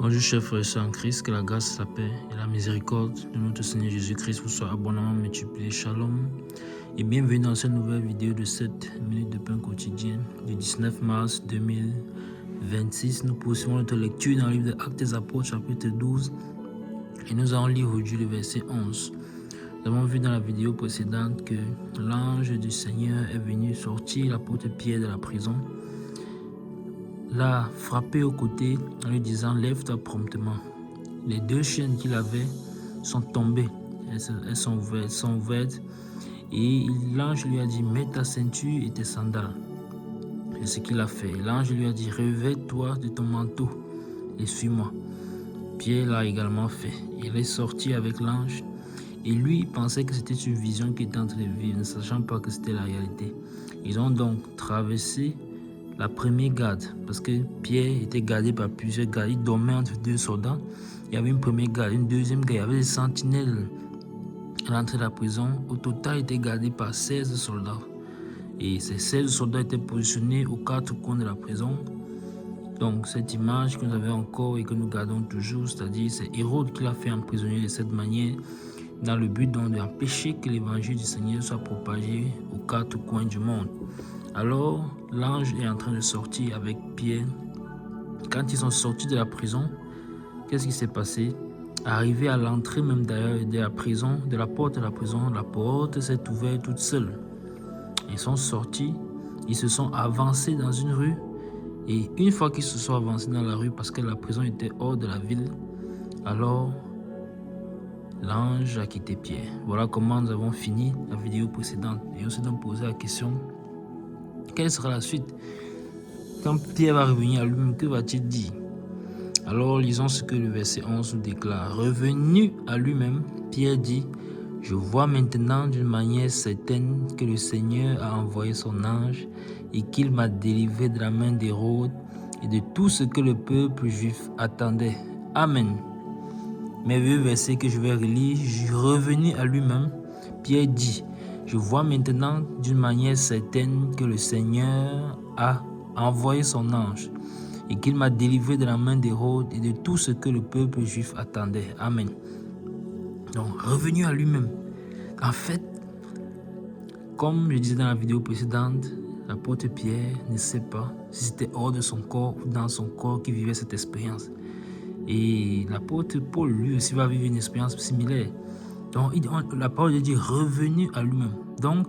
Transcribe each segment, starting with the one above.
Bonjour chers frères et sœurs en Christ, que la grâce, la paix et la miséricorde de notre Seigneur Jésus-Christ vous soient abondamment multipliés. Shalom et bienvenue dans cette nouvelle vidéo de 7 minutes de pain quotidien du 19 mars 2026. Nous poursuivons notre lecture dans le livre des Actes des Apôtres chapitre 12 et nous allons lire aujourd'hui le verset 11. Nous avons vu dans la vidéo précédente que l'ange du Seigneur est venu sortir l'apôtre Pierre de la prison, l'a frappé au côté en lui disant « Lève-toi promptement ». Les deux chaînes qu'il avait sont tombées, elles sont ouvertes et l'ange lui a dit « Mets ta ceinture et tes sandales ». C'est ce qu'il a fait. L'ange lui a dit « Revêt-toi de ton manteau et suis-moi ». Pierre l'a également fait. Il est sorti avec l'ange et lui pensait que c'était une vision qu'il était en train de vivre, ne sachant pas que c'était la réalité. Ils ont donc traversé la première garde, parce que Pierre était gardé par plusieurs gardes. Il dormait entre deux soldats. Il y avait une première garde, une deuxième garde. Il y avait des sentinelles à l'entrée de la prison. Au total, il était gardé par 16 soldats. Et ces 16 soldats étaient positionnés aux quatre coins de la prison. Donc, cette image que nous avons encore et que nous gardons toujours, c'est-à-dire c'est Hérode qui l'a fait emprisonner de cette manière, dans le but d'empêcher que l'évangile du Seigneur soit propagé aux quatre coins du monde. Alors, l'ange est en train de sortir avec Pierre. Quand ils sont sortis de la prison, qu'est-ce qui s'est passé? Arrivé à l'entrée même d'ailleurs de la prison, de la porte de la prison, la porte s'est ouverte toute seule. Ils sont sortis, ils se sont avancés dans une rue. Et une fois qu'ils se sont avancés dans la rue, parce que la prison était hors de la ville, alors l'ange a quitté Pierre. Voilà comment nous avons fini la vidéo précédente. Et on s'est donc posé la question, quelle sera la suite? Quand Pierre va revenir à lui-même, que va-t-il dire? Alors lisons ce que le verset 11 nous déclare. Revenu à lui-même, Pierre dit, « Je vois maintenant d'une manière certaine que le Seigneur a envoyé son ange et qu'il m'a délivré de la main d'Hérode et de tout ce que le peuple juif attendait. Amen. » Merveilleux verset que je vais relire. Revenu à lui-même, Pierre dit, « Je vois maintenant d'une manière certaine que le Seigneur a envoyé son ange et qu'il m'a délivré de la main d'Hérode et de tout ce que le peuple juif attendait. Amen. » Donc, revenu à lui-même. En fait, comme je disais dans la vidéo précédente, l'apôtre Pierre ne sait pas si c'était hors de son corps ou dans son corps qu'il vivait cette expérience. Et l'apôtre Paul, lui aussi, va vivre une expérience similaire. Donc, la parole de Dieu est revenu à lui-même. Donc,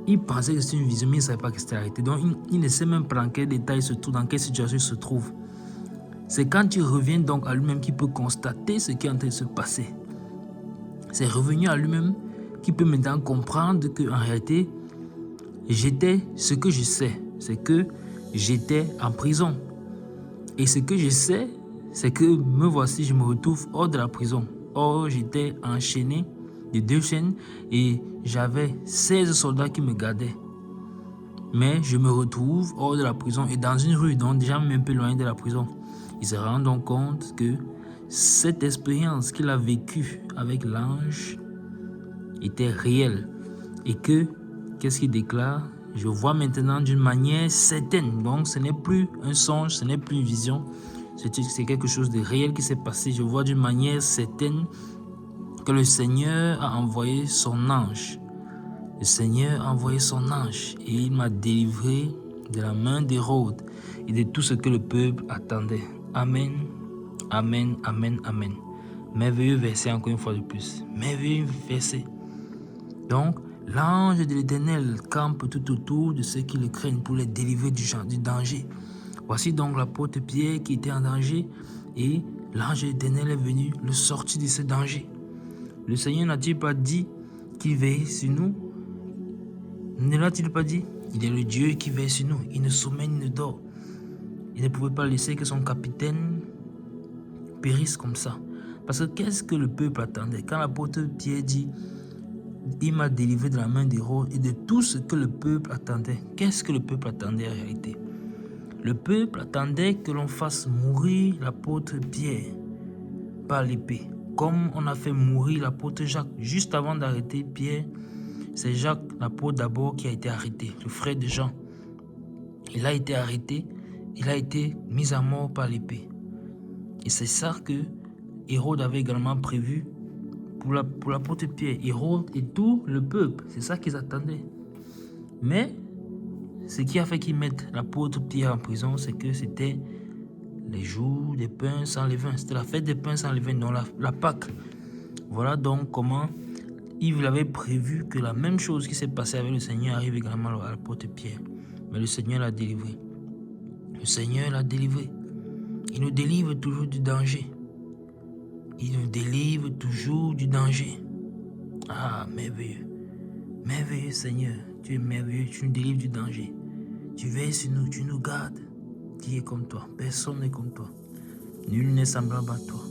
il pensait que c'était une vision, mais il ne savait pas que c'était la réalité. Donc, il ne sait même pas dans quel détail il se trouve, dans quelle situation il se trouve. C'est quand il revient donc à lui-même qu'il peut constater ce qui est en train de se passer. C'est revenu à lui-même qu'il peut maintenant comprendre qu'en réalité, ce que je sais, c'est que j'étais en prison. Et ce que je sais, c'est que me voici, je me retrouve hors de la prison. Or, j'étais enchaîné de 2 chaînes et j'avais 16 soldats qui me gardaient. Mais je me retrouve hors de la prison et dans une rue, donc déjà même un peu loin de la prison. Il se rend donc compte que cette expérience qu'il a vécue avec l'ange était réelle. Et que, qu'est-ce qu'il déclare? Je vois maintenant d'une manière certaine. Donc ce n'est plus un songe, ce n'est plus une vision. C'est quelque chose de réel qui s'est passé. Je vois d'une manière certaine que le Seigneur a envoyé son ange. Le Seigneur a envoyé son ange et il m'a délivré de la main d'Hérode et de tout ce que le peuple attendait. Amen, amen, amen, amen. Merveilleux verset encore une fois de plus. Merveilleux verset. Donc, l'ange de l'Éternel campe tout autour de ceux qui le craignent pour les délivrer du danger. Voici donc l'apôtre Pierre qui était en danger et l'ange de l'Éternel est venu le sortir de ce danger. Le Seigneur n'a-t-il pas dit qu'il veille sur nous? Ne l'a-t-il pas dit? Il est le Dieu qui veille sur nous. Il ne sommeille ni ne dort. Il ne pouvait pas laisser que son capitaine périsse comme ça. Parce que qu'est-ce que le peuple attendait? Quand l'apôtre Pierre dit « Il m'a délivré de la main d'Hérode et de tout ce que le peuple attendait », qu'est-ce que le peuple attendait en réalité? Le peuple attendait que l'on fasse mourir l'apôtre Pierre par l'épée, comme on a fait mourir l'apôtre Jacques. Juste avant d'arrêter Pierre, c'est Jacques, l'apôtre d'abord, qui a été arrêté, le frère de Jean. Il a été arrêté, il a été mis à mort par l'épée. Et c'est ça que Hérode avait également prévu pour l'apôtre Pierre. Hérode et tout le peuple, c'est ça qu'ils attendaient. Mais ce qui a fait qu'ils mettent l'apôtre Pierre en prison, c'est que c'était les jours des pains sans levain. C'était la fête des pains sans levain, donc la Pâque. Voilà donc comment Yves avait prévu que la même chose qui s'est passée avec le Seigneur arrive également à l'apôtre Pierre. Mais le Seigneur l'a délivré. Le Seigneur l'a délivré. Il nous délivre toujours du danger. Il nous délivre toujours du danger. Ah, merveilleux. Merveilleux Seigneur. Tu es merveilleux, tu nous délivres du danger. Tu veilles sur nous, tu nous gardes. Qui est comme toi? Personne n'est comme toi. Nul n'est semblable à toi.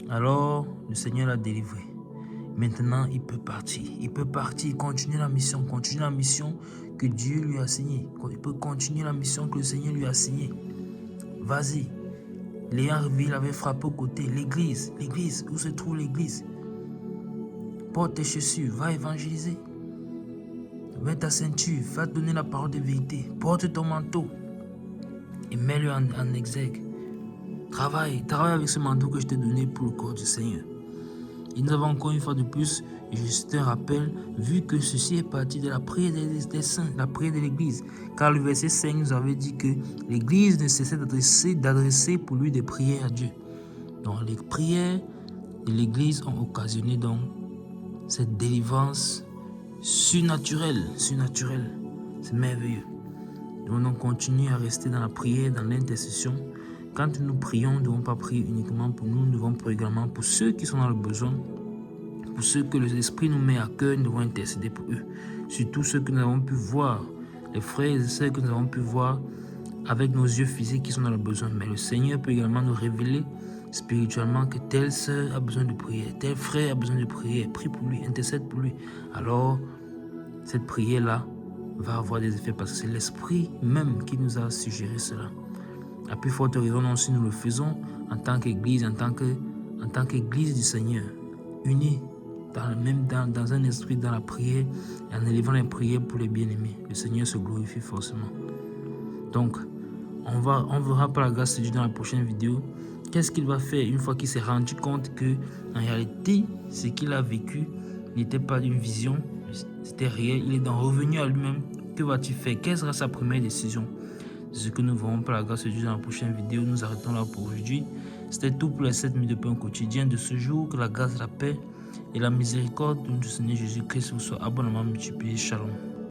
Alors, le Seigneur l'a délivré. Maintenant, il peut partir. Il peut partir, continuer la mission que Dieu lui a assignée. Il peut continuer la mission que le Seigneur lui a assignée. Vas-y. Léonville avait frappé au côté. L'église, où se trouve l'église? Porte tes chaussures, va évangéliser. Mets ta ceinture, va donner la parole de vérité. Porte ton manteau et mets-le en exergue. Travaille avec ce manteau que je t'ai donné pour le corps du Seigneur. Et nous avons encore une fois de plus, juste un rappel, vu que ceci est parti de la prière des saints, la prière de l'église. Car le verset 5 nous avait dit que l'église ne cessait d'adresser pour lui des prières à Dieu. Donc les prières de l'église ont occasionné donc cette délivrance surnaturelle. C'est merveilleux. Donc on continue à rester dans la prière, dans l'intercession. Quand nous prions, nous ne devons pas prier uniquement pour nous, nous devons prier également pour ceux qui sont dans le besoin, pour ceux que l'Esprit nous met à cœur, nous devons intercéder pour eux. Surtout ceux que nous avons pu voir, les frères et sœurs que nous avons pu voir avec nos yeux physiques qui sont dans le besoin. Mais le Seigneur peut également nous révéler spirituellement que telle sœur a besoin de prière, tel frère a besoin de prière, prie pour lui, intercède pour lui. Alors, cette prière-là va avoir des effets parce que c'est l'Esprit même qui nous a suggéré cela. À plus forte raison, aussi nous le faisons en tant qu'Église, en tant qu'Église du Seigneur, unis dans un esprit, dans la prière, et en élevant les prières pour les bien-aimés. Le Seigneur se glorifie forcément. Donc, on verra par la grâce de Dieu dans la prochaine vidéo qu'est-ce qu'il va faire une fois qu'il s'est rendu compte que, en réalité, ce qu'il a vécu n'était pas une vision, c'était réel. Il est donc revenu à lui-même. Que va-t-il faire? Quelle sera sa première décision? C'est ce que nous verrons par la grâce de Dieu dans la prochaine vidéo. Nous arrêtons là pour aujourd'hui. C'était tout pour les 7 minutes de pain quotidien de ce jour. Que la grâce, la paix et la miséricorde de notre Seigneur Jésus-Christ vous soient abondamment multipliées. Shalom.